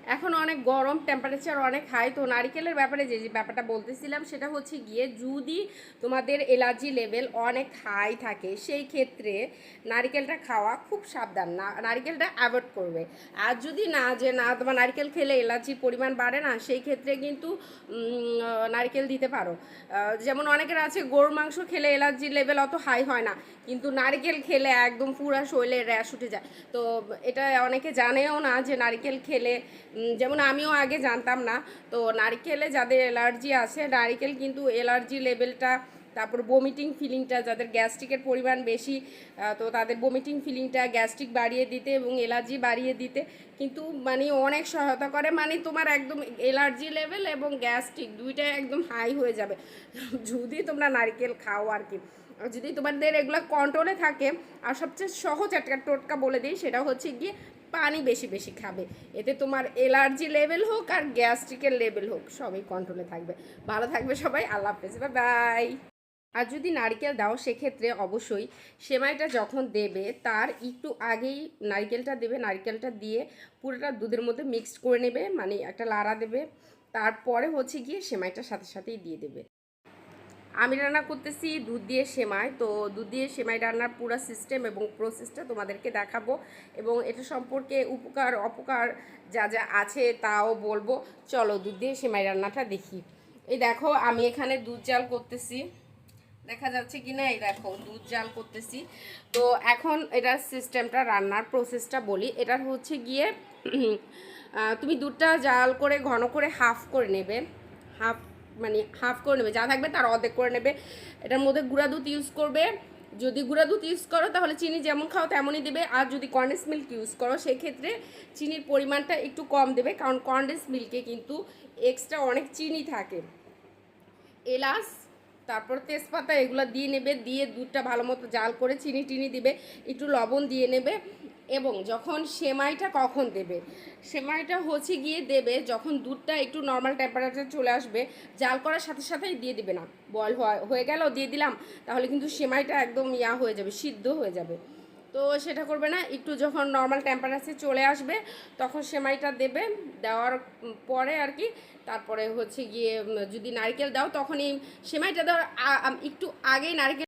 এখন অনেক গরম, টেম্পারেচার অনেক হাই। তো নারিকেলের ব্যাপারে যে ব্যাপারটা বলতেছিলাম সেটা হচ্ছে গিয়ে, যদি তোমাদের অ্যালার্জি লেভেল অনেক হাই থাকে সেই ক্ষেত্রে নারিকেলটা খাওয়া খুব সাবধান, না নারিকেলটা অ্যাভয়েড করবে। আর যদি না তোমার নারিকেল খেলে অ্যালার্জির পরিমাণ বাড়ে না, সেই ক্ষেত্রে কিন্তু নারিকেল দিতে পারো। যেমন অনেকের আছে গরুর মাংস খেলে অ্যালার্জির লেভেল অত হাই হয় না, কিন্তু নারিকেল খেলে একদম পুরো শরীরে র্যাশ উঠে যায়। তো এটা অনেকে জানেও না যে নারিকেল খেলে, যেমন আমিও আগে জানতাম না। তো নারিকেলে যাদের অ্যালার্জি আছে, নারিকেল কিন্তু অ্যালার্জি লেভেলটা, তারপর বমিটিং ফিলিংটা, যাদের গ্যাস্ট্রিকের পরিমাণ বেশি, তো তাদের বমিটিং ফিলিংটা, গ্যাস্ট্রিক বাড়িয়ে দিতে এবং অ্যালার্জি বাড়িয়ে দিতে কিন্তু মানে অনেক সহায়তা করে। মানে তোমার একদম অ্যালার্জি লেভেল এবং গ্যাস্ট্রিক দুইটাই একদম হাই হয়ে যাবে যদি তোমরা নারকেল খাও আর কি। যদি তোমাদের এগুলো কন্ট্রোলে থাকে, আর সবচেয়ে সহজ একটা টোটকা বলে দিই, সেটা হচ্ছে গিয়ে পানি বেশি বেশি খাবে। এতে তোমার অ্যালার্জি লেভেল হোক আর গ্যাস্ট্রিকের লেভেল হোক সবই কন্ট্রোলে থাকবে। ভালো থাকবে সবাই, আল্লাহ হাফেজ, বাই বাই। আর যদি নারকেল দাও সেক্ষেত্রে অবশ্যই সেমাইটা যখন দেবে তার একটু আগেই নারকেলটা দেবে। নারকেলটা দিয়ে পুরোটা দুধের মধ্যে মিক্সড করে নেবে, মানে একটা লাড়া দেবে। তারপরে হচ্ছে গিয়ে সেমাইটার সাথে সাথেই দিয়ে দেবে। আমি রান্না করতেছি দুধ দিয়ে সেমাই। তো দুধ দিয়ে সেমাই রান্নার পুরো সিস্টেম এবং প্রসেসটা তোমাদেরকে দেখাবো, এবং এটা সম্পর্কে উপকার অপকার যা যা আছে তাও বলবো। চলো দুধ দিয়ে সেমাই রান্নাটা দেখি। এই দেখো আমি এখানে দুধ জাল করতেছি, দেখা যাচ্ছে কি না, এই দেখো দুধ জাল করতেছি। তো এখন এটার সিস্টেমটা, রান্নার প্রসেসটা বলি। এটার হচ্ছে গিয়ে তুমি দুধটা জাল করে ঘন করে হাফ করে নেবে, হাফ মানে হাফ করে নেবে, যা থাকবে তার অর্ধেক করে নেবে। এটার মধ্যে গুঁড়া দুধ ইউজ করবে। যদি গুঁড়া দুধ ইউজ করো তাহলে চিনি যেমন খাও তেমনই দেবে, আর যদি কন্ডেন্স মিল্ক ইউজ করো সেক্ষেত্রে চিনির পরিমাণটা একটু কম দেবে, কারণ কন্ডেন্স মিল্কে কিন্তু এক্সট্রা অনেক চিনি থাকে। এলাচ, তারপর তেজপাতা এগুলো দিয়ে নেবে, দিয়ে দুধটা ভালো মতো জাল করে চিনি টিনি দিবে, একটু লবণ দিয়ে নেবে। এবং যখন সেমাইটা কখন দেবে, সেমাইটা হচ্ছে গিয়ে দেবে যখন দুধটা একটু নর্মাল টেম্পারেচার চলে আসবে। জাল করার সাথে সাথেই দিয়ে দিবে না, বয়েল হয়ে গেল দিয়ে দিলাম, তাহলে কিন্তু সেমাইটা একদম হয়ে যাবে, সিদ্ধ হয়ে যাবে। তো সেটা করবে না, একটু যখন নর্মাল টেম্পারেচার চলে আসবে তখন সেমাইটা দেবে। দেওয়ার পরে আর কি, তারপরে হচ্ছে গিয়ে যদি নারকেল দাও তখনই সেমাইটা দেওয়ার একটু আগেই নারকেল